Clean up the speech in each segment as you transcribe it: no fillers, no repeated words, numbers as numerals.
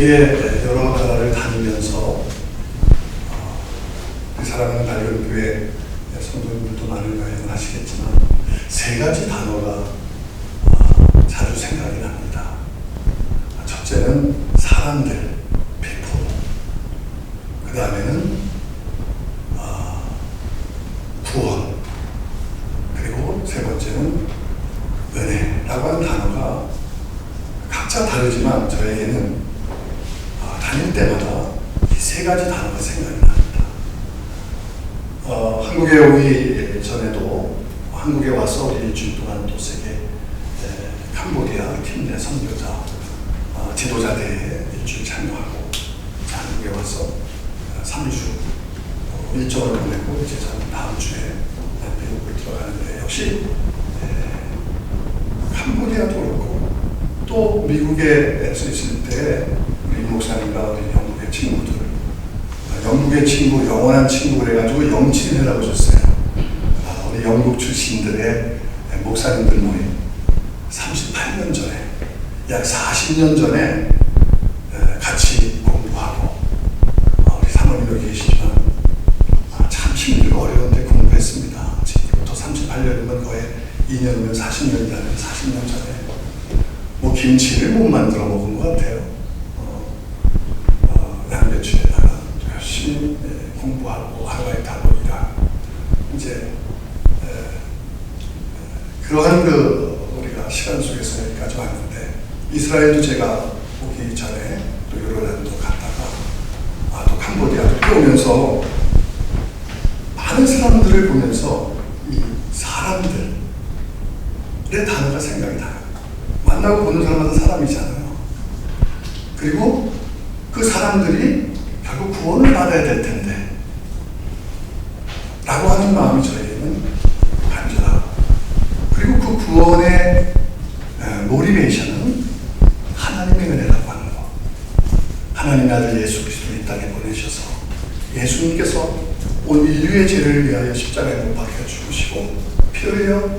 세계 여러 나라를 다니면서 사랑하는 발견교회 성도님들도 많은 여행을 하시겠지만 세 가지 단어가 자주 생각이 납니다. 첫째는 사람들, people. 그 다음에는 구원. 그리고 세 번째는 은혜라고 하는 단어가 각자 다르지만 저에게는 다닐 때마다 이 세 가지 단어가 생각이 납니다. 한국에 오기 전에도 한국에 와서 우리 일주일 동안 또 세계 캄보디아 팀 내 선교자 지도자 대회에 일주일 참여하고 한국에 와서 3주 일정을 보내고 이제 저는 다음 주에 미국을 들어가는데 역시 캄보디아도 그렇고 또 미국에서 있을 때 우리 목사님과 우리 영국의 친구들 영국의 친구, 영원한 친구 그래가지고 영친회라고 줬어요. 우리 영국 출신들의 목사님들 모임 38년 전에 약 40년 전에 같이 공부하고 우리 사모님 여기 계시지만 참 힘들고 어려운데 공부했습니다. 지금부터 38년이면 거의 2년이면 40년이라는 40년 전에 뭐 김치를 못 만들어 먹은 것 같아요. 양배추에다가 열심히 공부하고 아르바이트하고 일하고 이제 그러한 우리가 시간 속에서 여기까지 왔는데 이스라엘도 제가 오기 전에 또 유로란도 갔다가 또 캄보디아도 뛰어오면서 많은 사람들을 보면서 이 사람들의 단어가 생각이 나요. 만나고 보는 사람마다 사람이잖아요. 그리고 그 사람들이 결국 구원을 받아야 될 텐데 라고 하는 마음이 저에게는 간절하고 그리고 그 구원의 모티베이션은 하나님의 은혜라고 하는 것. 하나님의 아들 예수 그리스도를 이 땅에 보내셔서 예수님께서 온 인류의 죄를 위하여 십자가에 못 박혀 죽으시고 피 흘려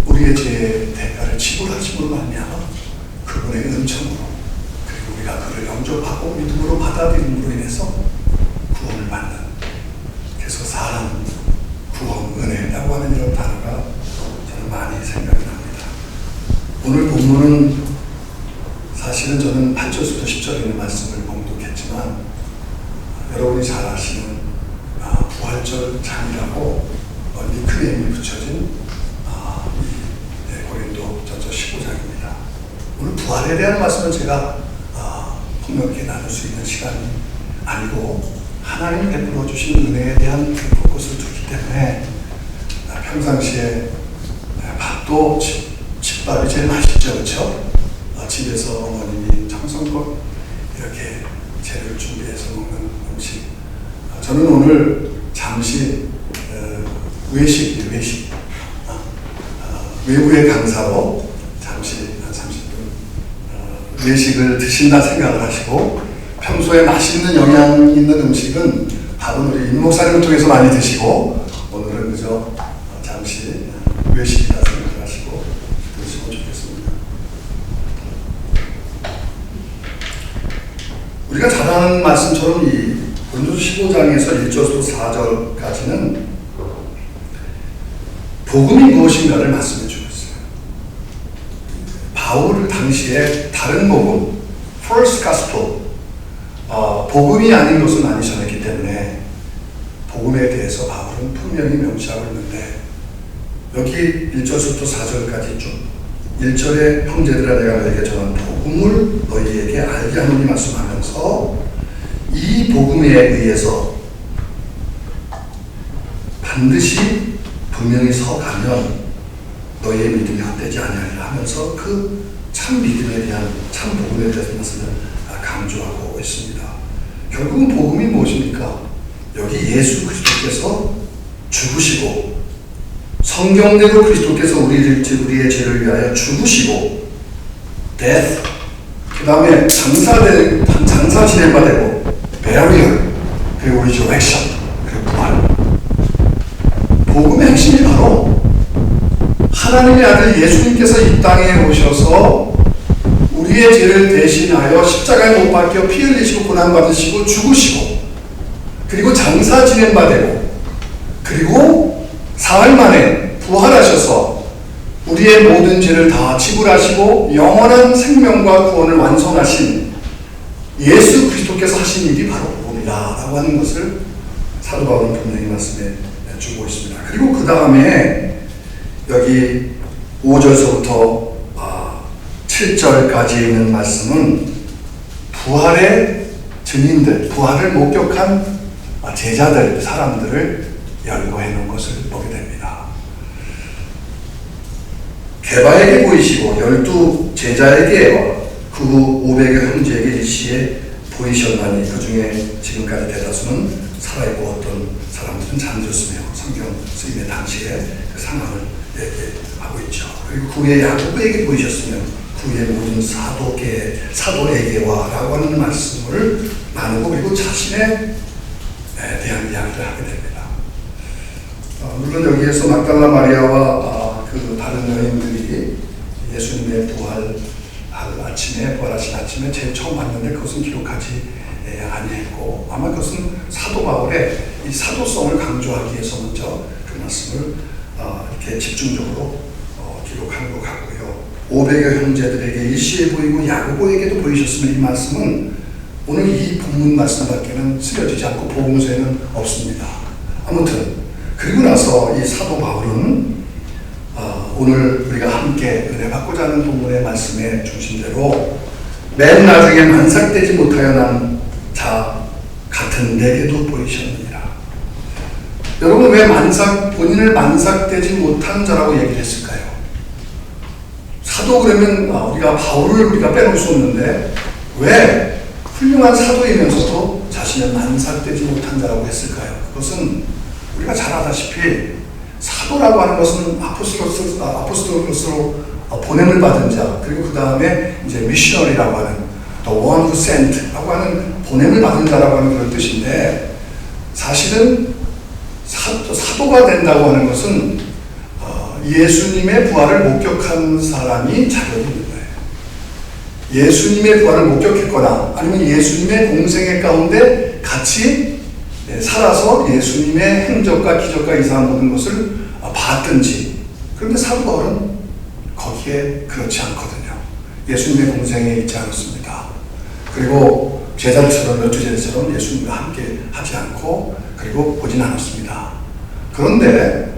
우리의 죄의 대가를 지불하심으로 말미암아 그분의 은총으로 그리고 우리가 그를 영접하고 믿음으로 받아들임으로 인해서 구원을 받는 그래서 사람, 구원, 은혜라고 하는 이런 단어가 저는 많이 생각이 납니다. 오늘 본문은 사실은 저는 8절부터 10절에 있는 말씀을 봉독했지만 여러분이 잘 아시는 부활절 장이라고 니크네임이 붙여진 고린도 전서 15장입니다. 오늘 부활에 대한 말씀은 제가 폭넓게 나눌 수 있는 시간이 아니고 하나님 베풀어 주신 은혜에 대한 포커스를 두기 때문에 평상시에 밥도 집밥이 제일 맛있죠, 그렇죠? 집에서 어머님이 정성껏 이렇게 재료를 준비해서 먹는 음식. 저는 오늘 잠시 외식 외부의 강사로 잠시 한 30분 외식을 드신다 생각을 하시고 평소에 맛있는 영양 있는 음식은 밥은 우리 임 목사님을 통해서 많이 드시고 오늘은 그저 잠시 외식이다 생각을 하시고 드시면 좋겠습니다. 우리가 잘 아는 말씀처럼 이 고린도서 15장에서 1절부터 4절까지는 복음이 무엇인가를 말씀해 주고 있어요. 바울을 당시에 다른 복음, first gospel, 복음이 아닌 것을 많이 전했기 때문에 복음에 대해서 바울은 분명히 명시하고 있는데 여기 1절부터 4절까지 쭉 1절에 형제들아 내가 너에게 전한 복음을 너희에게 알게 하노니 말씀하면서 이 복음에 의해서 반드시 분명히 서가면 너희의 믿음이 헛되지 아니하리라 하면서 그 참 믿음에 대한 참 복음에 대한 것을 강조하고 있습니다. 결국은 복음이 무엇입니까? 여기 예수 그리스도께서 죽으시고 성경대로 그리스도께서 우리의 죄를 위하여 죽으시고 death 그 다음에 장사 진행바 되고 burial 그리고 resurrection 그리고 부활. 복음의 핵심이 바로 하나님의 아들 예수님께서 이 땅에 오셔서 우리의 죄를 대신하여 십자가에 못 박혀 피 흘리시고 고난받으시고 죽으시고 그리고 장사 지낸 바 되고 그리고 사흘 만에 부활하셔서 우리의 모든 죄를 다 지불하시고 영원한 생명과 구원을 완성하신 예수 그리스도께서 하신 일이 바로 그겁니다 라고 하는 것을 사도 바울은 분명히 말씀해 주고 있습니다. 그리고 그 다음에 여기 5절서부터 7절까지 있는 말씀은 부활의 증인들, 부활을 목격한 제자들, 사람들을 연구해 놓은 것을 보게 됩니다. 게바에게 보이시고 12 제자에게 그 후 500여 형제에게 일시에 보이셨나니 그 중에 지금까지 대다수는 살아있고 어떤 사람들은 잠들었으며 성경 쓰임의 당시에 그 상황을 얘기하고 있죠. 그리고 그 후에 야고보에게 보이셨으며 그 후에 모든 사도에게와 라고 하는 말씀을 나누고 그리고 자신에 대한 이야기를 하게 됩니다. 물론 여기에서 막달라 마리아와 그 다른 여인들이 예수님의 부활하신 아침에 제일 처음 봤는데 그것은 기록하지 아니했고 아마 그것은 사도 바울의 이 사도성을 강조하기 위해서 먼저 그 말씀을 이렇게 집중적으로 기록한 것 같고요. 500여 형제들에게 일시에 보이고 야고보에게도 보이셨으면 이 말씀은 오늘 이 본문 말씀밖에는 쓰여지지 않고 복음서에는 없습니다. 아무튼 그리고 나서 이 사도 바울은 오늘 우리가 함께 은혜 받고자 하는 본문의 말씀의 중심대로 맨 나중에 만삭되지 못하여 난 자 같은 내게도 보이셨느니라. 여러분 왜 본인을 만삭되지 못한 자라고 얘기를 했을까요? 사도 그러면 우리가 바울을 우리가 빼놓을 수 없는데 왜 훌륭한 사도이면서도 자신을 만삭되지 못한 자라고 했을까요? 그것은 우리가 잘 아다시피 사도라고 하는 것은 아포스톨로서 보냄을 받은 자, 그리고 그 다음에 이제 미셔너리라고 하는 the one who sent라고 하는 보냄을 받은 자라고 하는 그런 뜻인데 사실은 사도가 된다고 하는 것은 예수님의 부활을 목격한 사람이 자격이 있는 거예요. 예수님의 부활을 목격했거나 아니면 예수님의 공생애 가운데 같이 살아서 예수님의 행적과 기적과 이상한 모든 것을 봤든지. 그런데 사도 바울은 거기에 그렇지 않거든요. 예수님의 공생에 있지 않았습니다. 그리고 제자들처럼 몇 제자들처럼 예수님과 함께 하지 않고 그리고 보진 않았습니다. 그런데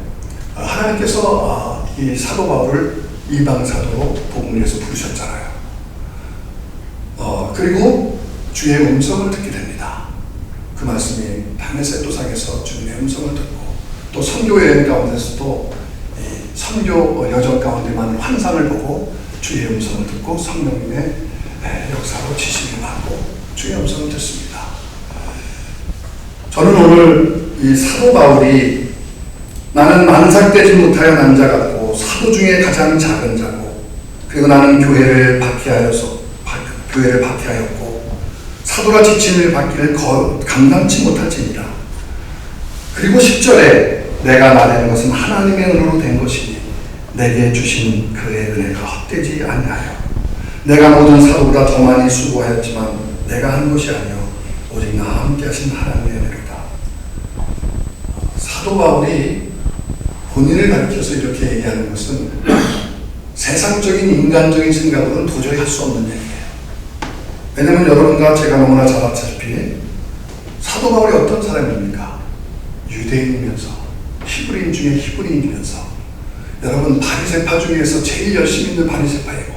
하나님께서 이 사도 바울을 이방 사도로 복음을 위해서 부르셨잖아요. 그리고 주의 음성을 듣게 됩니다. 그 말씀이 다메섹 도상에서 주님의 음성을 듣고 또 선교 여행 가운데서도 선교 여정 가운데 많은 환상을 보고 주의 음성을 듣고 성령님의 역사로 지시를 받고 주의 음성을 듣습니다. 저는 오늘 이 사도 바울이 나는 만삭되지 못하여 난 자 같고 사도 중에 가장 작은 자고 그리고 나는 교회를 박해하였고 사도라 지침을 받기를 감당치 못할지니라. 그리고 10절에 내가 나되는 것은 하나님의 은혜로 된 것이니 내게 주신 그의 은혜가 헛되지 아니하여 내가 모든 사도보다 더 많이 수고하였지만 내가 한 것이 아니요 오직 나와 함께 하신 하나님의 은혜로다. 사도 바울이 본인을 가리켜서 이렇게 얘기하는 것은 세상적인 인간적인 생각으로는 도저히 할 수 없는 얘기예요. 왜냐하면 여러분과 제가 너무나 잘 아다시피 사도 바울이 어떤 사람입니까? 유대인이면서 히브리인 중에 히브리인이면서 여러분 바리새파 중에서 제일 열심히 있는 바리새파이고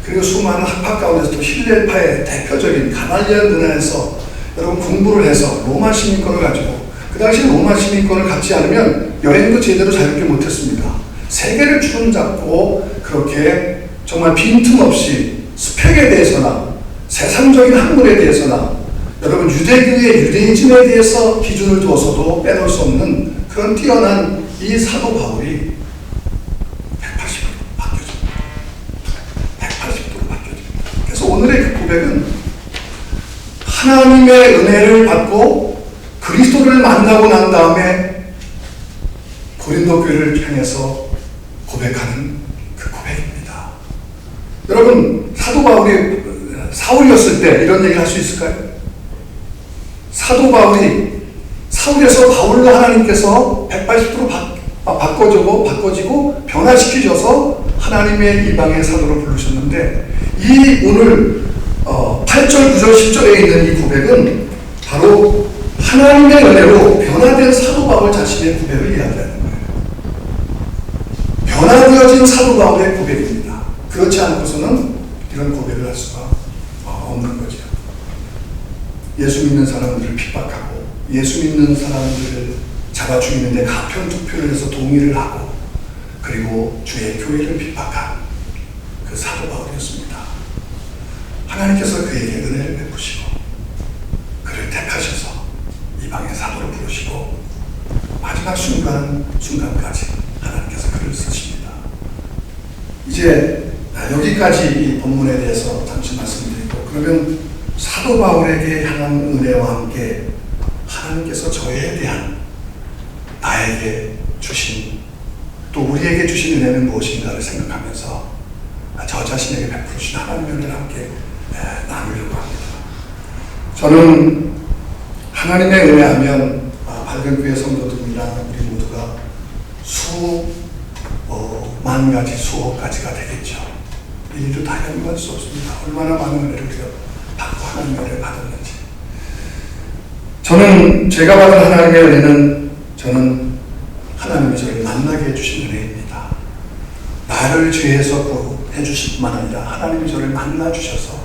그리고 수많은 학파 가운데서도 힐렐파의 대표적인 가말리엘 문화에서 여러분 공부를 해서 로마 시민권을 가지고 그 당시 로마 시민권을 갖지 않으면 여행도 제대로 자유롭게 못했습니다. 세계를 주름잡고 그렇게 정말 빈틈없이 스펙에 대해서나 세상적인 학문에 대해서나 여러분 유대교의 유대인즘에 대해서 기준을 두어서도 빼놓을 수 없는 그런 뛰어난 이 사도 바울이 180도로 바뀌어집니다. 180도로 바뀌어집니다. 그래서 오늘의 그 고백은 하나님의 은혜를 받고 그리스도를 만나고 난 다음에 고린도 교회를 향해서 고백하는 그 고백입니다. 여러분 사도 바울이 사울이었을 때 이런 얘기를 할 수 있을까요? 사도 바울이 사울에서 바울로 하나님께서 180도로 바꿔지고 변화시키셔서 하나님의 이방의 사도로 부르셨는데, 이 오늘 8절, 9절, 10절에 있는 이 고백은 바로 하나님의 은혜로 변화된 사도 바울 자신의 고백을 이야기하는 거예요. 변화되어진 사도 바울의 고백입니다. 그렇지 않고서는 이런 고백을 할 수가 없는 거죠. 예수 믿는 사람들을 핍박하고 예수 믿는 사람들을 잡아 죽이는데 가편투표를 해서 동의를 하고, 그리고 주의 교회를 핍박한 그 사도 바울이었습니다. 하나님께서 그에게 은혜를 베푸시고 그를 택하셔서 이방의 사도로 부르시고 마지막 순간까지 하나님께서 그를 쓰십니다. 이제 여기까지 이 본문에 대해서 잠시 말씀드리고, 그러면 사도 바울에게 향한 은혜와 함께 하나님께서 저에 대한, 나에게 주신, 또 우리에게 주신 은혜는 무엇인가를 생각하면서 저 자신에게 베푸신 하나님의 은혜를 함께 나누려고 합니다. 저는 하나님의 은혜 하면 밝은 교회 성도들이랑 우리 모두가 수만 가지, 수억 가지가 되겠죠. 일일이 다 연구할 수 없습니다. 얼마나 많은 은혜를 우리가 받고 하나님의 은혜를 받았는지. 저는 제가 받은 하나님의 은혜는, 저는 하나님이 저를 만나게 해주신 은혜입니다. 나를 죄에서 구해 주실 뿐만 아니라 하나님이 저를 만나 주셔서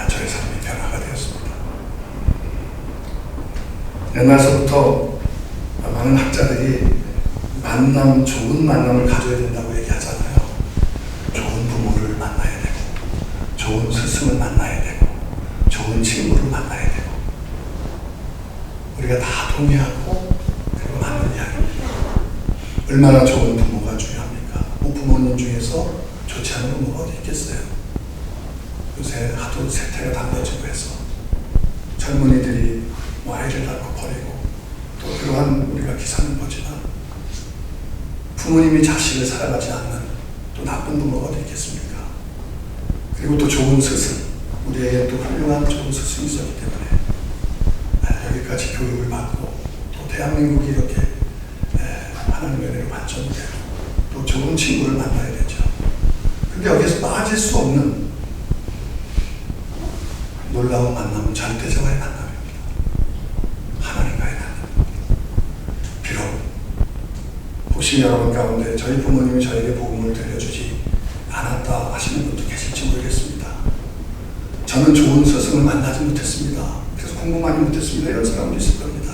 저의 삶이 변화가 되었습니다. 옛날서부터 많은 학자들이 좋은 만남을 가져야 된다고 얘기하잖아요. 좋은 부모를 만나야 되고, 좋은 스승을 만나야 되고, 좋은 친구를 만나야 되고, 우리가 다 동의하고 그리고 맞는 이야기입니다. 얼마나 좋은 부모가 중요합니까? 부모님 중에서 좋지 않은 부모가 어디 있겠어요? 요새 하도 세태가 달라지고 해서 젊은이들이 아이를 낳고 버리고, 또 그러한 우리가 기사는 보지만 부모님이 자식을 사랑하지 않는 또 나쁜 부모가 어디 있겠습니까? 그리고 또 좋은 스승, 우리에게 또 훌륭한 좋은 스승이 있었기 때문에 여기까지 교육을 받고, 또 대한민국이 이렇게 하나님의 은혜로 발전되고, 또 좋은 친구를 만나야 되죠. 근데 여기서 빠질 수 없는 놀라운 만남은 절대자와의 만남입니다. 하나님과의 만남. 비록 혹시 여러분 가운데 저희 부모님이 저에게 복음을 들려주지 않았다 하시는 분도 계실지 모르겠습니다. 저는 좋은 스승을 만나지 못했습니다. 그래서 공부 많이 못했습니다. 이런 사람도 있을 겁니다.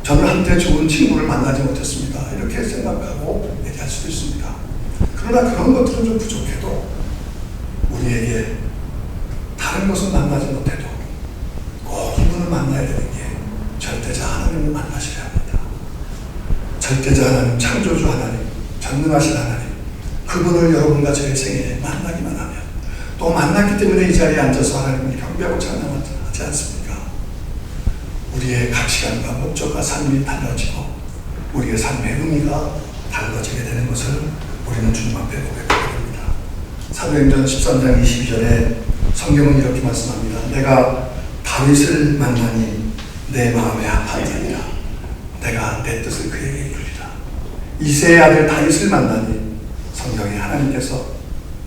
저는 한때 좋은 친구를 만나지 못했습니다. 이렇게 생각하고 얘기할 수도 있습니다. 그러나 그런 것들은 좀 부족해도, 우리에게 다른 것을 만나지 못해도 꼭 이분을 만나야 되는 게 절대자 하나님을 만나셔야 합니다. 절대자 하나님, 창조주 하나님, 전능하신 하나님, 그분을 여러분과 저의 생애에 만나기만 하면, 또 만났기 때문에 이 자리에 앉아서 하나님을 경배하고 찬양하지 않습니까? 우리의 가치관과 목적과 삶이 달라지고 우리의 삶의 의미가 달라지게 되는 것을 우리는 주님 앞에 고백하게 됩니다. 사도행전 13장 22절에 성경은 이렇게 말씀합니다. 내가 다윗을 만나니 내 마음에 합한 자니라. 내가 내 뜻을 그에게 이루리라. 이새의 아들 다윗을 만나니 성경에 하나님께서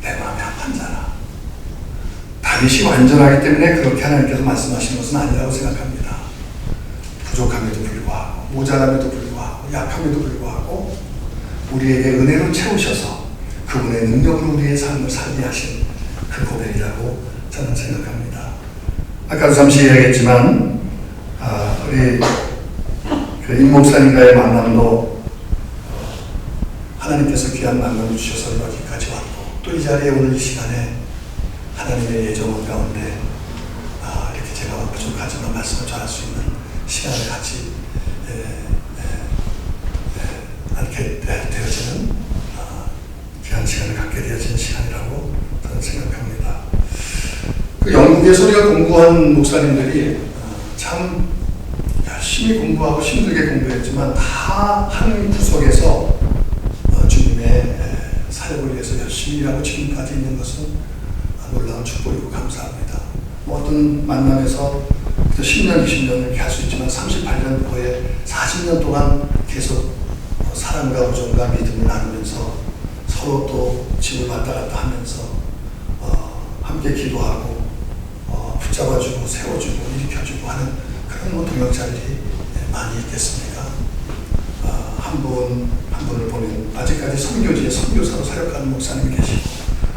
내 마음에 합한 자라. 다윗이 완전하기 때문에 그렇게 하나님께서 말씀하신 것은 아니라고 생각합니다. 부족함에도 불구하고, 모자람에도 불구하고, 약함에도 불구하고 우리에게 은혜로 채우셔서 그분의 능력으로 우리의 삶을 살게 하신 그 고백이라고 저는 생각합니다. 아까도 잠시 이야기했지만 우리 그 임 목사님과의 만남도 하나님께서 귀한 만남을 주셔서 여기까지 왔고, 또 이 자리에 오늘 이 시간에 하나님의 예정원 가운데 이렇게 제가 부족하지만 말씀을 전할 수 있는 시간을 같이 않게 되어지는 귀한 시간을 갖게 되어지는 시간이라고 저는 생각합니다. 그 영국에서 우리가 공부한 목사님들이 참 열심히 공부하고 힘들게 공부했지만 다 한 구석에서 주님의 사역을 위해서 열심히 일하고 지금까지 있는 것은 놀라운 축복이고 감사합니다. 뭐 어떤 만남에서 10년, 20년 이렇게 할 수 있지만 38년 거의 40년 동안 계속 사랑과 우정과 믿음을 나누면서 서로 또 집을 왔다 갔다 하면서 함께 기도하고 붙잡아주고 세워주고 일으켜주고 하는 그런 뭐 동역자들이 많이 있겠습니까? 한 분을 보면 아직까지 선교지에 선교사로 사역하는 목사님이 계시고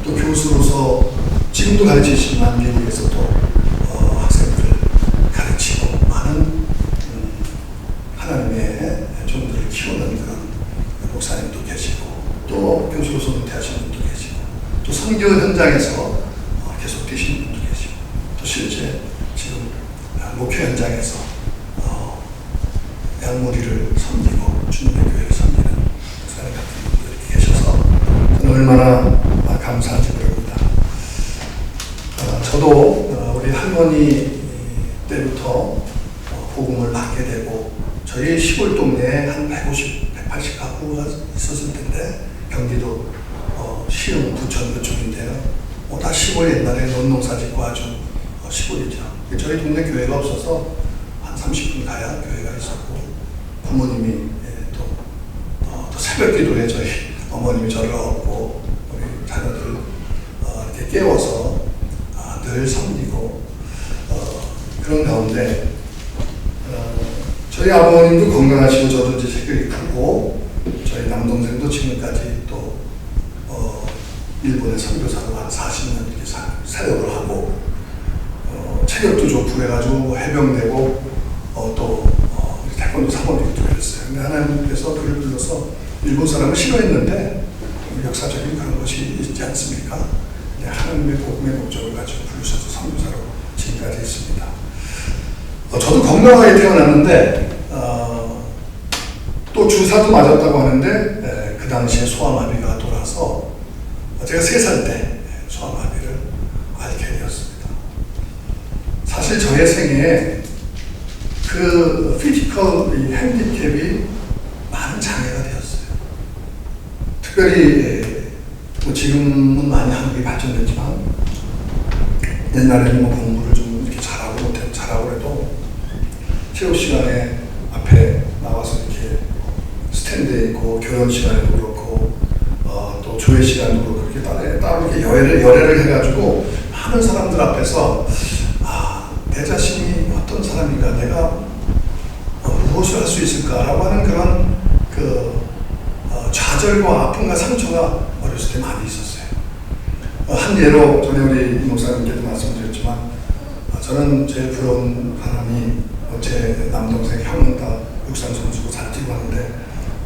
또 교수로서 지금도 가르치시지만 미국에서 또 학생들을 가르치고 많은 하나님의 종들을 키우는 그런 목사님도 계시고 또 교수로서 은퇴하시는 분도 계시고 또 선교 현장에서 계속 되시는 분도 계시고 또 실제 지금 목회 현장에서 양무리를 섬기고 주님의 교회를 섬기는 목사님 같은 분들이 계셔서 저는 얼마나 감사한지 모릅니다. 저도 우리 할머니 때부터 복음을 받게 되고 저희 시골 동네에 한 150, 180 가구가 있었을 텐데 경기도 시흥, 부천 그쪽인데요. 다 시골 옛날에 논농사 짓고 아주 시골이죠. 저희 동네 교회가 없어서 한 30분 가야 교회가 있었고 부모님이 또 새벽 기도에 저희 어머님이 저를 얻고 우리 자녀들 이렇게 깨워서 늘 섬기고 그런 가운데 저희 아버님도 건강하시고 저도 이제 체격이 크고 저희 남동생도 지금까지 또 일본의 선교사로 한 40년 이렇게 사역을 하고 체격도 좋고 해가지고 해병되고 또 태권도 사모님도 그랬어요. 근데 하나님께서 그를 불러서 일본 사람을 싫어했는데 역사적인 그런 것이 있지 않습니까? 하나님의 복음의 목적을 가지고 부르셔서 선교사로 지금까지 있습니다. 저도 건강하게 태어났는데 또 주사도 맞았다고 하는데 그 당시에 소아마비가 돌아서 제가 3살 때 소아마비를 앓게 되었습니다. 사실 저의 생애에 그 피지컬 핸디캡이 많은 장애가 되었어요. 특별히 뭐 지금은 많이 한국이 발전됐지만 옛날에는 뭐 공부를 좀 이렇게 잘하고 해도 체육 시간에 앞에 나와서 이렇게 스탠드에 있고 교연 시간에도 그렇고 또 조회 시간도 그렇고 이렇게 따로 이렇게 열애를 해가지고 많은 사람들 앞에서 내 자신이 어떤 사람인가, 내가 무엇을 할 수 있을까라고 하는 그런 좌절과 아픔과 상처가 어렸을 때 많이 있었어요. 한 예로 전에 우리 목사님께도 말씀드렸지만 저는 제일 부러운 사람이 제 남동생 형은 다 육상 선수고 잘 뛰고 하는데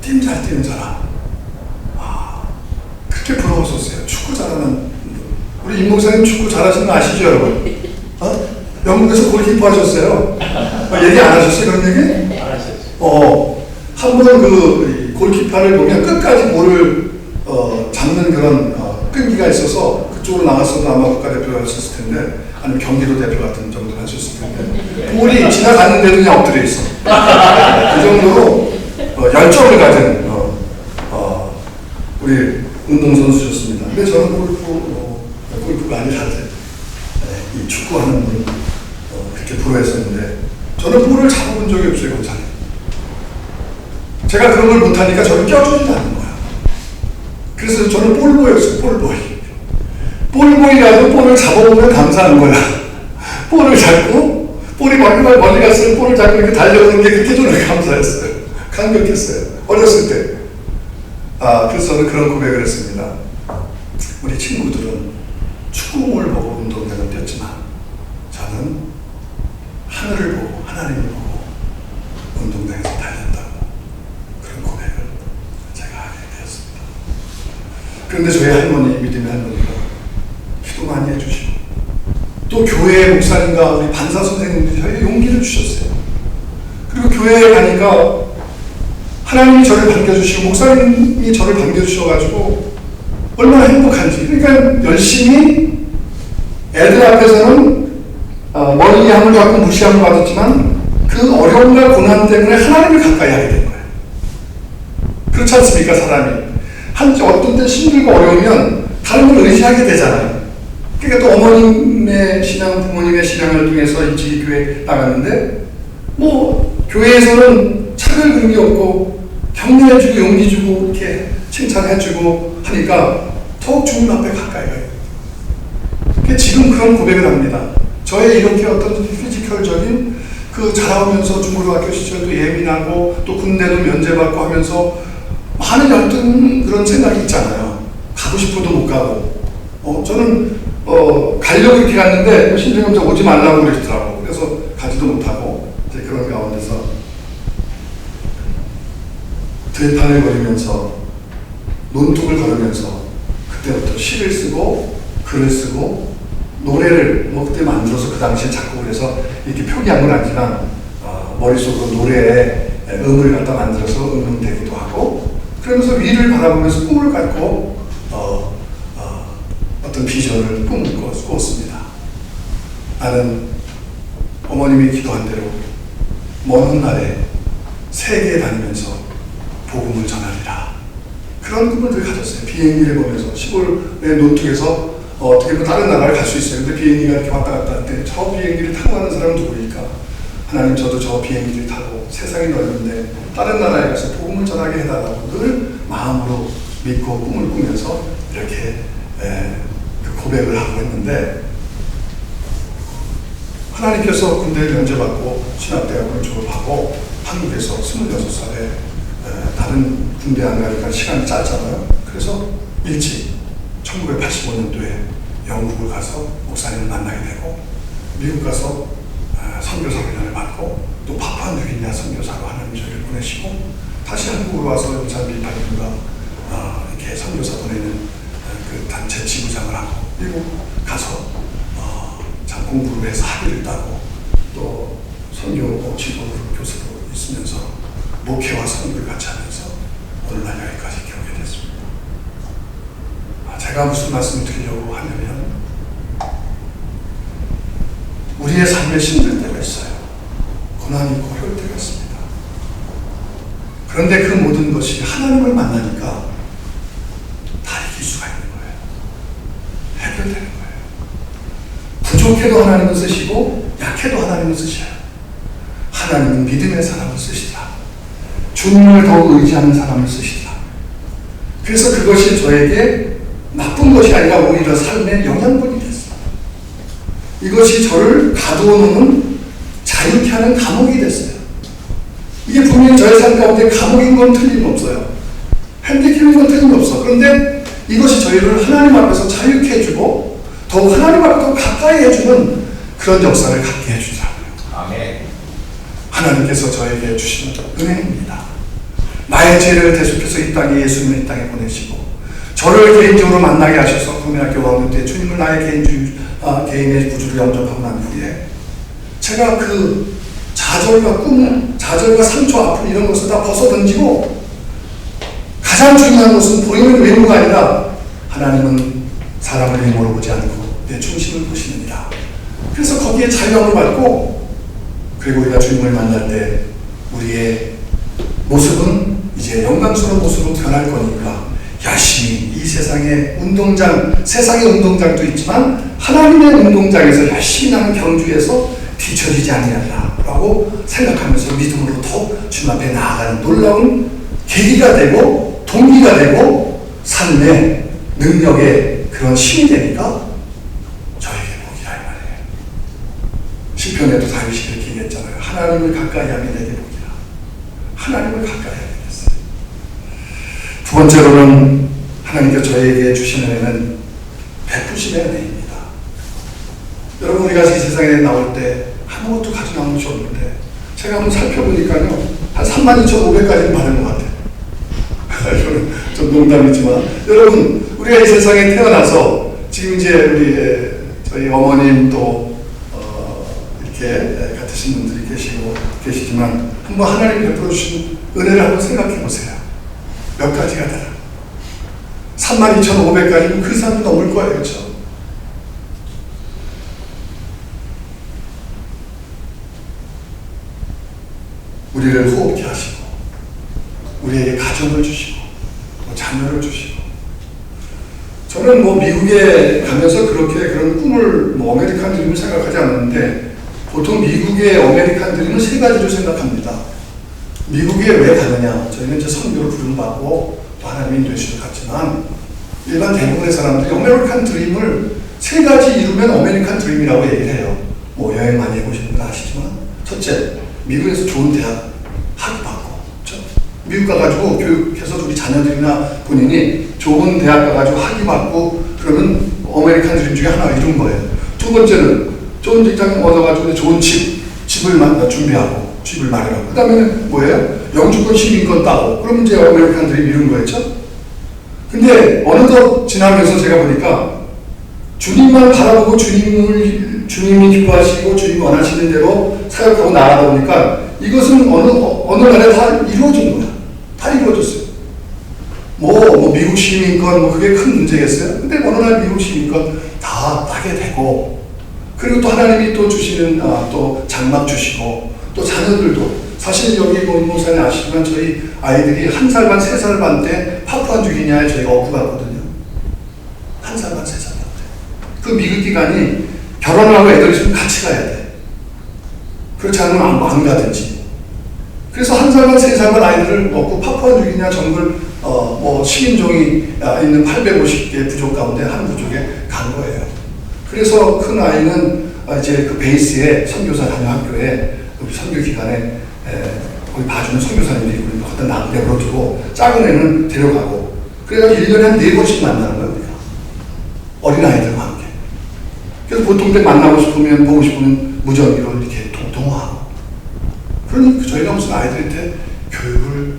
팀 잘 뛰는 사람 그렇게 부러웠었어요. 축구 잘하는 우리 임 목사님 축구 잘하시는 거 아시죠 여러분? 영국에서 골키퍼 하셨어요. 얘기 안 하셨어요 그런 얘기? 안 하셨어요. 한 번 그 골키퍼를 보면 끝까지 볼을 잡는 그런 끈기가 있어서 그쪽으로 나갔어도 아마 국가대표를 하셨을 텐데 아니면 경기도 대표 같은 정도를 하셨을 텐데 볼이 지나갔는데도 그냥 엎드려 있어. 그 정도로 열정을 가진 우리 운동선수셨습니다. 근데 저는 골프가 아니라 이 축구하는 분 그렇게 부러워했었는데 저는 볼을 잡아본 적이 없어요. 그 자리에. 제가 그런 걸 못하니까 저를 껴주지도 않는 거야. 그래서 저는 볼보이였어요. 볼보이라도 볼을 잡아보면 감사한 거야. 볼을 잡고 볼이 멀리 갔으면 볼을 잡고 이렇게 달려오는 게 그렇게 저는 감사했어요. 감격했어요. 어렸을 때. 그래서 저는 그런 고백을 했습니다. 우리 친구들은 축구공을 보고 운동장을 뛰었지만 저는 하늘을 보고 하나님을 보고 운동장에서 달렸다고 그런 고백을 제가 하게 되었습니다. 그런데 저희 할머니, 믿음의 할머니가 기도 많이 해주시고 또 교회 목사님과 우리 반사 선생님들이 저에게 용기를 주셨어요. 그리고 교회에 가니까 하나님이 저를 반겨주시고 목사님이 저를 반겨주셔가지고 얼마나 행복한지. 그러니까 열심히 애들 앞에서는 머리에 함을 받고 무시함을 받았지만 그 어려움과 고난 때문에 하나님을 가까이 하게 된 거예요. 그렇지 않습니까? 사람이 어떤 때 힘들고 어려우면 다른 걸 의지하게 되잖아요. 그러니까 또 어머님의 신앙, 부모님의 신앙을 통해서 일찍이 교회 나갔는데 뭐 교회에서는 차별 그런 게 없고 격려해주고 용기 주고 이렇게 칭찬해주고 하니까 더욱 주님 앞에 가까이 가요. 그러니까 지금 그런 고백을 합니다. 저의 이렇게 어떤 피지컬적인 그 자라오면서 중고등학교 시절도 예민하고 또 군대도 면제받고 하면서 많은 어떤 그런 생각이 있잖아요. 가고 싶어도 못 가고. 저는 가려고 이렇게 갔는데 신정검사 오지 말라고 그러시더라고. 그래서 가지도 못하고 이제 그런 가운데서 들판을 걸으면서 논둑을 걸으면서 그때부터 시를 쓰고 글을 쓰고 노래를 뭐 그때 만들어서 그 당시에 작곡을 해서 이렇게 표기한 건 아니지만 머릿속으로 노래에 음을 갖다 만들어서 응용되기도 하고 그러면서 위를 바라보면서 꿈을 갖고 어떤 비전을 꿈을 꾸었습니다. 나는 어머님이 기도한 대로 먼 훗날에 세계에 다니면서 복음을 전하리라. 그런 꿈을 늘 가졌어요. 비행기를 보면서 시골의 논둑에서 어떻게 보면 다른 나라를 갈 수 있어요. 근데 비행기가 이렇게 왔다 갔다 할 때 저 비행기를 타고 가는 사람은 누구일까? 하나님 저도 저 비행기를 타고 세상이 넓은데 다른 나라에 가서 복음을 전하게 해달라고 늘 마음으로 믿고 꿈을 꾸면서 이렇게 그 고백을 하고 했는데 하나님께서 군대를 면제받고 신학대학원을 졸업하고 한국에서 26살에 다른 군대 안 가니까 시간이 짧잖아요. 그래서 일찍 1985년도에 영국을 가서 목사님을 만나게 되고 미국 가서 선교사 훈련을 받고 또 파푸아뉴기니아 선교사로 하나님 저희를 보내시고 다시 한국으로 와서 용산 비파님과 이렇게 선교사 보내는 그 단체 지부장을 하고 미국 가서 참 공부를 해서 학위를 따고 또 선교 지도 교수로 있으면서 목회와 선교를 같이 하면서 오늘날 여기까지 이렇게 됐습니다. 제가 무슨 말씀을 드리려고 하냐면 우리의 삶에 힘들 때가 있어요. 고난이 있고 어려울 때가 있습니다. 그런데 그 모든 것이 하나님을 만나니까 다 이길 수가 있는 거예요. 해결되는 거예요. 부족해도 하나님은 쓰시고 약해도 하나님은 쓰셔요. 하나님은 믿음의 사람을 쓰시더라. 주님을 더 의지하는 사람을 쓰시더라. 그래서 그것이 저에게 나쁜 것이 아니라 오히려 삶의 영양분이 됐어요. 이것이 저를 가두어 놓는 자유케 하는 감옥이 됐어요. 이게 분명히 저의 삶 가운데 감옥인 건 틀림없어요. 핸디캡인 건 틀림없어. 그런데 이것이 저희를 하나님 앞에서 자유케 해주고 더욱 하나님 앞에 가까이 해주는 그런 역사를 갖게 해주더라고요. 아멘. 하나님께서 저에게 주시는 은혜입니다. 나의 죄를 대속해서 이 땅에 예수님을 이 땅에 보내시고 저를 개인적으로 만나게 하셔서 국민학교 5학년 때 주님을 나의 개인의 구주를 영접하고 난 후에 제가 그 좌절과 꿈, 좌절과 상처, 아픔 이런 것을 다 벗어던지고 가장 중요한 것은 보이는 외모가 아니라 하나님은 사람을 외모로 보지 않고 내 중심을 보시느니라. 그래서 거기에 자유함을 받고 그리고 우리가 주님을 만날 때 우리의 모습은 이제 영광스러운 모습으로 변할 거니까 열심히 이 세상의 운동장도 있지만 하나님의 운동장에서 열심히 나는 경주에서 뒤처지지 아니하리라고 생각하면서 믿음으로 더욱 주님 앞에 나아가는 놀라운 계기가 되고 동기가 되고 삶의 능력의 그런 힘이 되니까 저에게 복이라 이 말이에요. 시편에도 다윗이 이렇게 얘기했잖아요. 하나님을 가까이 하면 내게 복이라. 하나님을 가까이 하면 되겠어요. 두 번째로는 하나님께서 저에게 주신 은혜는 베푸심의 은혜입니다. 여러분 우리가 이 세상에 나올 때 아무것도 가지고 나온 것이 없는데 제가 한번 살펴보니까요 한 32,500까지는 받은 것 같아요. 이거는 좀 농담이지만 여러분 우리가 이 세상에 태어나서 지금 이제 저희 어머님 또 이렇게 같으신 분들이 계시지만 한번 하나님 베풀어 주신 은혜를 한번 생각해 보세요. 몇 가지가 되나? 32,500까지는 그 이상이 넘을 거예요. 그렇죠? 우리를 호흡케 하시고 우리에게 가정을 주시고 또 자녀를 주시고 저는 저는 뭐 미국에 가면서 그렇게 그런 꿈을 뭐 아메리칸 드림을 생각하지 않았는데 보통 미국의 아메리칸 드림은 세 가지로 생각합니다. 미국에 왜 가느냐? 저희는 이제 선교를 부름받고 또 하나님의 인도에서 갔지만 일반 대부분의 사람들이 아메리칸 드림을 세 가지 이루면 아메리칸 드림이라고 얘기를 해요. 뭐 여행 많이 해보시는 분 아시지만 첫째, 미국에서 좋은 대학 학위받고 그렇죠? 미국 가가지고 교육해서 우리 자녀들이나 본인이 좋은 대학 가가지고 학위받고 그러면 아메리칸 드림 중에 하나 이룬 거예요. 두 번째는 좋은 직장 얻어가지고 좋은 집을 준비하고 집을 마련하고 그 다음에는 뭐예요? 영주권 시민권 따고 그럼 이제 아메리칸 드림 이룬 거였죠? 근데 어느덧 지나면서 제가 보니까 주님만 바라보고 주님이 기뻐하시고 주님이 원하시는 대로 사역하고 나가다 보니까 이것은 어느 날에 다 이루어진 거야. 다 이루어졌어요. 뭐 미국 시민권 뭐 그게 큰 문제겠어요? 근데 어느 날 미국 시민권 다 따게 되고 그리고 또 하나님이 또 주시는 또 장막 주시고 또 자녀들도 사실 여기 목사님 아시지만 저희 아이들이 1살 반, 3살 반 때 파푸아뉴기니아에 저희가 얻고 갔거든요. 1살 반, 3살 반 때. 그 미국 기간이 결혼하고 애들 있으면 같이 가야 돼. 그렇지 않으면 안 가든지. 그래서 1살 반, 3살 반 아이들을 얻고 파푸아뉴기니아 정글 뭐 식인종이 있는 850개 부족 가운데 한 부족에 간 거예요. 그래서 큰 아이는 이제 그 베이스에 선교사 다녀 학교에 우리 선교 기간에 거기 봐주는 선교사님들이 있고 갖다 내버려두고 작은 애는 데려가고 그래서 1년에 한 4번씩 만나는 거예요. 우리가 어린아이들과 함께. 그래서 보통 때 만나고 싶으면 보고 싶으면 무전기로 이렇게 통화하고 그러니 저희가 무슨 아이들한테 교육을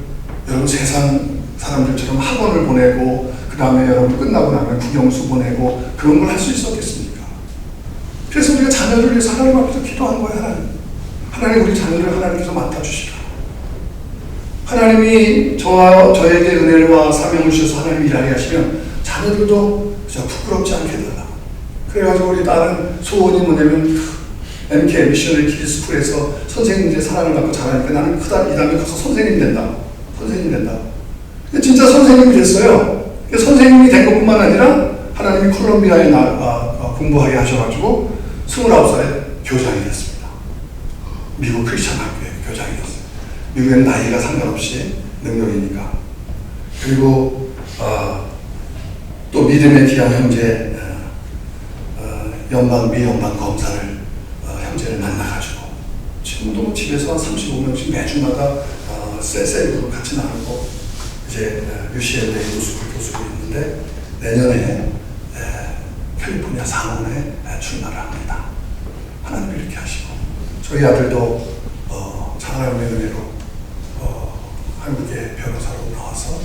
여러분 세상 사람들처럼 학원을 보내고 그 다음에 여러분 끝나고 나면 국영수 보내고 그런 걸 할 수 있었겠습니까? 그래서 우리가 자녀를 위해서 하나님 앞에서 기도한 거예요. 하나님 우리 자녀를 하나님께서 맡아주시라. 하나님이 저에게 은혜와 사명을 주셔서 하나님이 일하게 하시면 자녀들도 그저 부끄럽지 않게 되라. 그래가지고 우리 딸은 소원이 뭐냐면 MK 미셔너리 키즈 스쿨에서 선생님들의 사랑을 받고 자라니까 나는 이 다음에 가서 선생님 된다. 선생님 된다. 진짜 선생님이 됐어요. 선생님이 된 것뿐만 아니라 하나님이 콜롬비아에 공부하게 하셔가지고 29살에 교장이 됐습니다. 미국 크리스천 학교에 교장이 됐어요. 미국에는 나이가 상관없이 능력이니까. 그리고 또 믿음의 귀한 형제 미 연방 검사를 형제를 만나가지고 지금도 집에서 한 35명씩 매주마다 셀그룹 같이 나누고 이제 UCLA 로스쿨 교수가 있는데 내년에 캘리포니아 상원에 출마를 합니다. 하나님 이렇게 하시고 저희 아들도 하나님의 은혜로 한국의 변호사로 나와서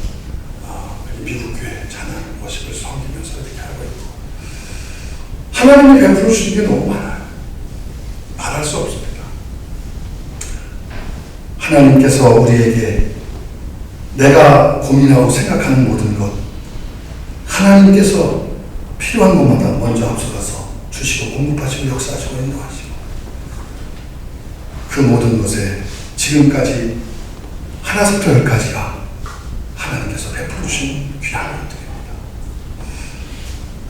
미국 교회 찬양 워십을 섬기면서 이렇게 하고 있고 하나님이 베풀어 주신 게 너무 많아요. 말할 수 없습니다. 하나님께서 우리에게 내가 고민하고 생각하는 모든 것 하나님께서 필요한 것마다 먼저 앞서가서 주시고 공급하시고 역사하시고 인도하시고 그 모든 것에 지금까지 하나부터 열까지가 하나님께서 베풀어 주신 귀한 것들입니다.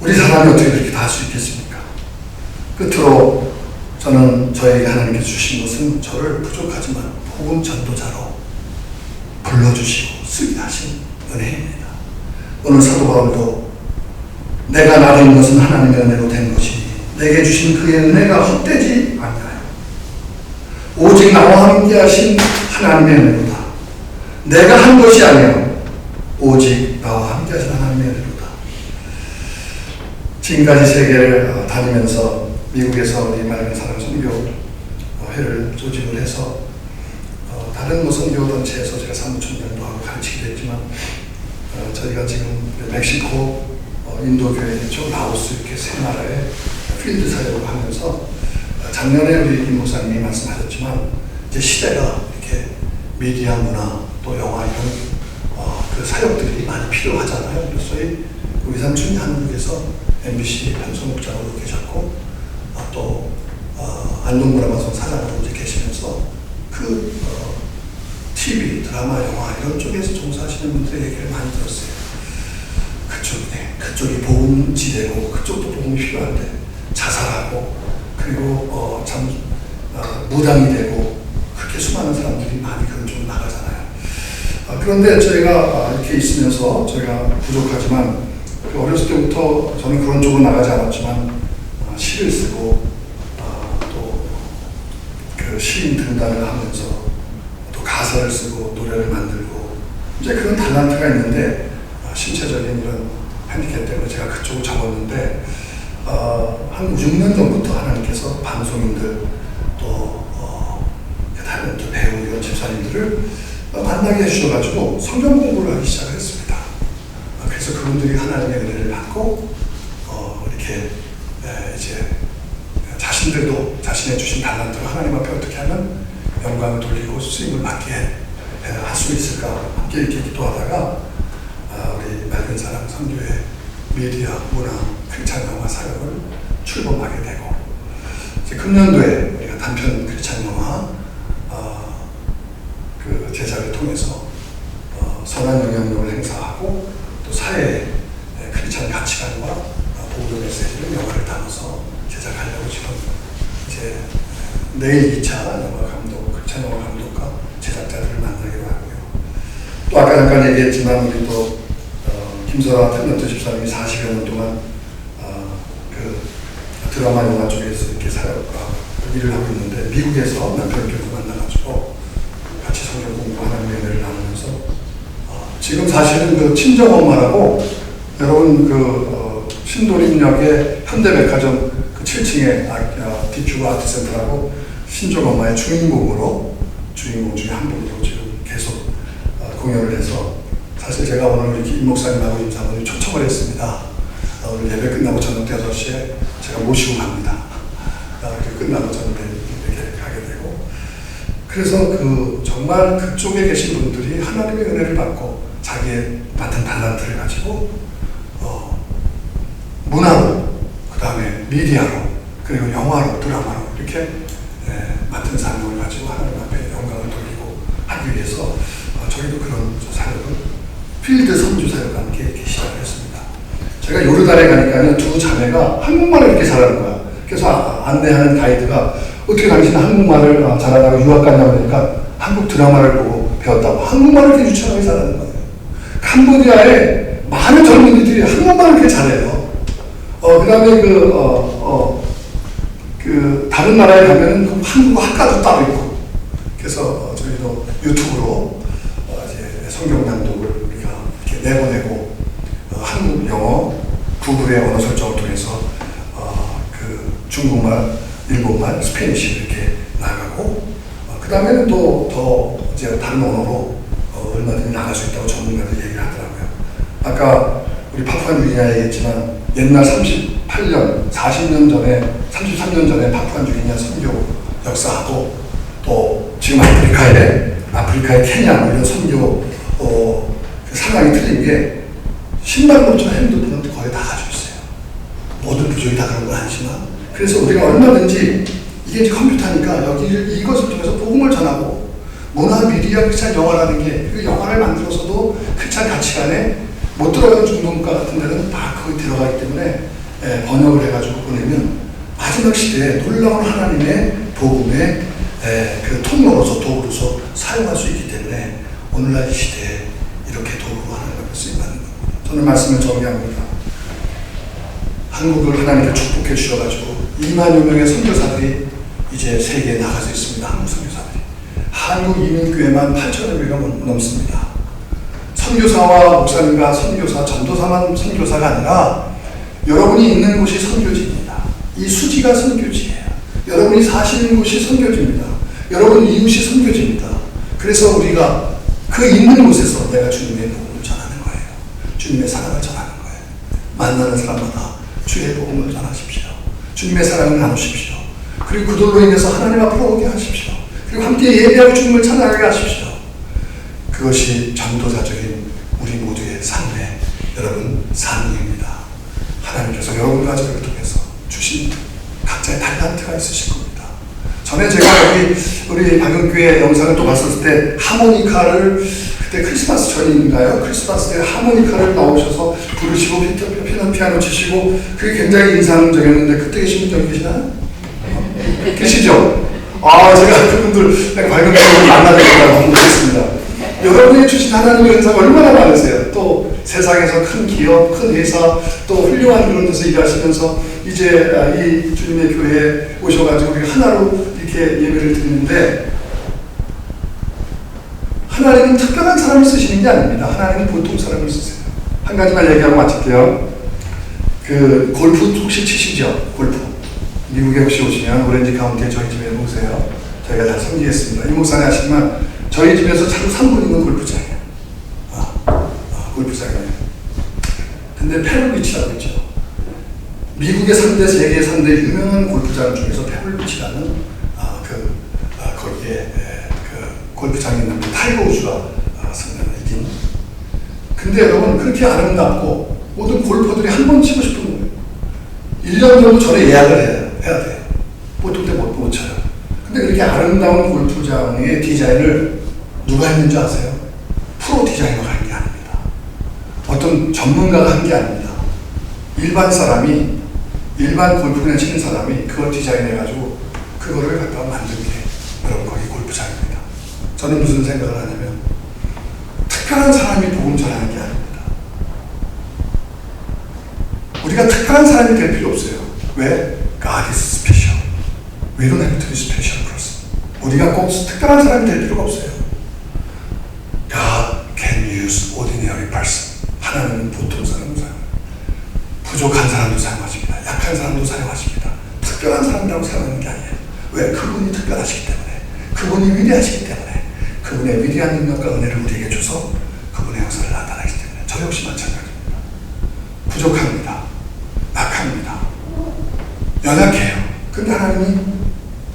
우리 사람이 어떻게 그렇게 다 할 수 있겠습니까? 끝으로 저는 저에게 하나님께서 주신 것은 저를 부족하지만 복음 전도자로 불러주시고 쓰게 하신 은혜입니다. 오늘 사도 바울도 내가 나된 것은 하나님의 은혜로 된 것이니 내게 주신 그의 은혜가 헛되지 아니하여 오직 나와 함께 하신 하나님의 은혜로다. 내가 한 것이 아니라 오직 나와 함께 하신 하나님의 은혜로다. 지금까지 세계를 다니면서 미국에서 우리 맑은 사랑 선교 회를 조직을 해서 다른 뭐 선교 단체에서 제가 사무총장도 하고 가르치기도 했지만 저희가 지금 멕시코, 인도교회, 라오스 이렇게 세 나라의 필드 사역을 하면서 작년에 우리 임 목사님이 말씀하셨지만 이제 시대가 이렇게 미디어 문화 또 영화 이런 그 사역들이 많이 필요하잖아요. 그래서 저희 우리 삼촌이 한국에서 MBC 편성국장으로 계셨고 또 안동문화방송 사장으로 이제 계시면서 그 TV, 드라마, 영화 이런 쪽에서 종사하시는 분들의 얘기를 많이 들었어요. 그쪽이 보험지대고 그쪽도 보험이 필요한데 자살하고 그리고 무당이 되고 그렇게 수많은 사람들이 많이 그런 쪽으로 나가잖아요. 그런데 저희가 이렇게 있으면서 저희가 부족하지만 어렸을 때부터 저는 그런 쪽으로 나가지 않았지만 시를 쓰고 또 그 시인 등단을 하면서 또 가사를 쓰고 노래를 만들고 이제 그런 탤런트가 있는데 신체적인 이런 핸디캡 때문에 제가 그쪽을 접었는데 한 6년 전부터 하나님께서 방송인들 또 탤런트 배우 이런 집사님들을 만나게 해주셔가지고 성경 공부를 하기 시작을 했습니다. 그래서 그분들이 하나님의 은혜를 받고 이렇게 이제 자신들도 자신의 주신 탤런트로 하나님 앞에 어떻게 하면 영광을 돌리고 수임을 받게 할 수 있을까 함께 이렇게 기도하다가 우리 맑은 사랑 선교회 미디어 문화 크리스찬 영화 사역을 출범하게 되고 이제 금년도에 우리가 단편 크리스찬 영화 그 제작을 통해서 선한 영향력을 행사하고 또 사회의 크리스찬 가치관과 보도 메시지를 영화를 담아서 제작하려고 지금 이제 내일 2차 영화 감독, 크리스찬 영화 감독과 제작자들을 만나기로 하고요. 또 아까 잠깐 얘기했지만 우리 또 김설아 탤런트 집사님이 40여 년 동안 그 드라마 영화 쪽에서 이렇게 사역과 일을 하고 있는데 미국에서 남편을 결국 만나가지고 같이 성경 공부 하나님의 은혜를 나누면서 지금 사실은 그 친정엄마라고 여러분 그 신도림역의 현대백화점 그 7층에 디큐브 아트센터라고 신정엄마의 주인공 중에 한 분으로 지금 계속 공연을 해서 사실 제가 오늘 이렇게 임 목사님하고 임 사모님 초청을 했습니다. 오늘 예배 끝나고 저녁 6시에 제가 모시고 갑니다. 끝나고 저녁 이렇게 가게 되고 그래서 그 정말 그쪽에 계신 분들이 하나님의 은혜를 받고 자기의 맡은 탤런트를 가지고 문화로 그 다음에 미디어로 그리고 영화로 드라마로 이렇게 맡은 사명을 가지고 하나님 앞에 영광을 돌리고 하기 위해서 저희도 그런 사역을 필드 선주 사역과 함께 이렇게 시작을 했습니다. 제가 요르단에 가니까 두 자매가 한국말을 이렇게 잘하는 거야. 그래서 안내하는 가이드가 어떻게 당신은 한국말을 잘하다가 유학 갔냐고 하니까 한국 드라마를 보고 배웠다고 한국말을 이렇게 유창하게 잘하는 거예요. 캄보디아에 많은 젊은이들이 한국말을 이렇게 잘해요. 그 다음에 그 다른 나라에 가면은 그 한국어 학과도 따로 있고 그래서 저희도 유튜브로 이제 성경 낭독을 우리가 이렇게 내보내고 한국 영어 구글의 언어 설정을 통해서 그 중국말, 일본말, 스페니쉬 이렇게 나가고 그 다음에는 또 더 이제 다른 언어로 얼마든지 나갈 수 있다고 전문가들 얘기를 하더라고요. 아까 우리 파푸아뉴기니아 얘기했지만 옛날 38년, 40년 전에 33년 전에 파푸아뉴기니아 선교 역사하고 또 지금 아프리카의 케냐 이런 선교 그 상황이 틀린 게 신발부터 핸드폰은 거의 다 가지고 있어요. 모든 부족이 다 그런 건 아니지만 그래서 우리가 얼마든지 이게 이제 컴퓨터니까 이것을 통해서 복음을 전하고 문화, 미디어, 크리스찬 영화라는 게 그 영화를 만들어서도 크리스찬 가치관에 못 들어가는 중동국가 같은 데는 다 거기 들어가기 때문에 번역을 해가지고 보내면 마지막 시대에 놀라운 하나님의 복음의 그 통로로서 도구로서 사용할 수 있기 때문에 오늘날 시대에 이렇게 도구로 하나님을 쓰임받는 겁니다. 저는 말씀을 정리합니다. 한국을 하나님께 축복해 주셔가지고 2만여 명의 선교사들이 이제 세계에 나가서 있습니다. 한국 선교사들이. 한국 이민교회만 8천여 명이 넘습니다. 선교사와 목사님과 선교사, 전도사만 선교사가 아니라 여러분이 있는 곳이 선교지입니다. 이 수지가 선교지예요. 여러분이 사시는 곳이 선교지입니다. 여러분 이웃이 선교지입니다. 그래서 우리가 그 있는 곳에서 내가 주님의 복음을 전하는 거예요. 주님의 사랑을 전하는 거예요. 만나는 사람마다 주의 복음을 전하십시오. 주님의 사랑을 나누십시오. 그리고 그들로 인해서 하나님 앞으로 오게 하십시오. 그리고 함께 예배하고 주님을 찬양하게 하십시오. 그것이 전도자적인 우리 모두의 삶의 여러분 사명입니다. 하나님께서 여러분 가족을 통해서 주신 각자의 탤런트가 있으실 겁니다. 전에 제가 우리 박영교회 영상을 또 봤었을 때 하모니카를 그때 크리스마스 전인가요? 크리스마스 때 하모니카를 나오셔서 부르시고 피아노 치시고 그게 굉장히 인상적이었는데 그때 계신 분 여기 계시나요? 계시죠? 제가 그분들 발견적으로 만나게 된다고 믿겠습니다. 여러분이 주신 하나님의 은사가 얼마나 많으세요? 또 세상에서 큰 기업, 큰 회사, 또 훌륭한 그런 데서 일하시면서 이제 이 주님의 교회에 오셔가지고 우리 하나로 이렇게 예배를 드리는데 하나님은 특별한 사람을 쓰시는 게 아닙니다. 하나님은 보통 사람을 쓰세요. 한 가지만 얘기하고 마칠게요. 그 골프 혹시 치시죠? 골프. 미국에 혹시 오시면 오렌지 카운티에 저희 집에 오세요. 저희가 잘 섬기겠습니다. 이 목사님 아시지만 저희 집에서 차로 3분 있는 골프장이에요. 골프장이에요. 근데 페블비치라고 있죠. 미국의 3대, 세계 3대 유명한 골프장 중에서 페블비치라는 거기에 골프장에 있는 타이거 우즈가 이긴. 근데 여러분 그렇게 아름답고 모든 골퍼들이 한 번 치고 싶은 거예요. 1년 정도 전에 예약을 해야 돼요. 보통 때 못 쳐요. 근데 그렇게 아름다운 골프장의 디자인을 누가 했는지 아세요? 프로 디자이너가 한 게 아닙니다. 어떤 전문가가 한 게 아닙니다. 일반 사람이, 일반 골프를 치는 사람이 그걸 디자인해가지고 그거를 갖다가 만든 게 여러분 거기 골프장입니다. 저는 무슨 생각을 하냐면 특별한 사람이 복음 전하는 게 아닙니다. 우리가 특별한 사람이 될 필요 없어요. 왜? God is special. We don't have to be special person. 우리가 꼭 특별한 사람이 될 필요가 없어요. God can use ordinary person. 하나님은 보통 사람도 사용합니다. 부족한 사람도 사용하십니다. 약한 사람도 사용하십니다. 특별한 사람이라고 사용하는 게 아니에요. 왜? 그분이 특별하시기 때문에. 그분이 위대하시기 때문에. 그분의 위대한 능력과 은혜를 우리에게 줘서 그분의 역사를 나타내기 때문에 저 역시 마찬가지입니다. 부족합니다. 약합니다. 연약해요. 근데 하나님이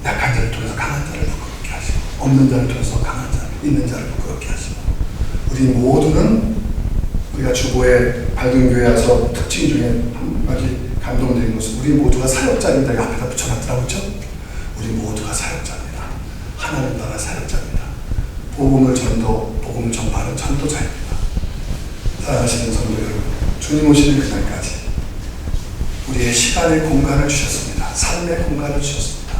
약한 자를 통해서 강한 자를 부끄럽게 하시고 없는 자를 통해서 강한 자, 있는 자를 부끄럽게 하시고 우리 모두는 우리가 주보의 발등교회 와서 특징 중에 한 가지 감동적인 것은 우리 모두가 사역자입니다. 앞에다 붙여놨더라고요. 우리 모두가 사역자입니다. 하나님 나라 사역자입니다. 복음을 복음을 전파하는 전도자입니다. 사랑하시는 성도 여러분, 주님 오시는 그날까지 우리의 시간의 공간을 주셨습니다. 삶의 공간을 주셨습니다.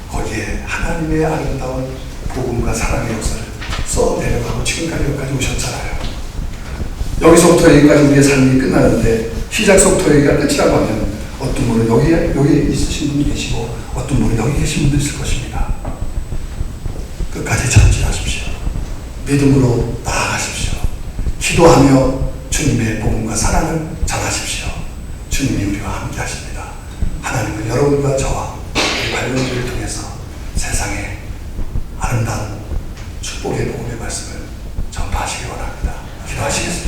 거기에 하나님의 아름다운 복음과 사랑의 역사를 써 내려가고 지금까지 여기까지 오셨잖아요. 여기서부터 여기까지 우리의 삶이 끝나는데 시작서부터 여기가 끝이라고 하면 어떤 분은 여기 있으신 분이 계시고 어떤 분은 여기 계신 분도 있을 것입니다. 끝까지 전진하십시오. 믿음으로 나아가십시오. 기도하며 주님의 복음과 사랑을 전하십시오. 주님이 우리와 함께 하십니다. 하나님은 여러분과 저와 이 발명들을 통해서 세상에 아름다운 축복의 복음의 말씀을 전파하시기 원합니다. 기도하시겠습니다.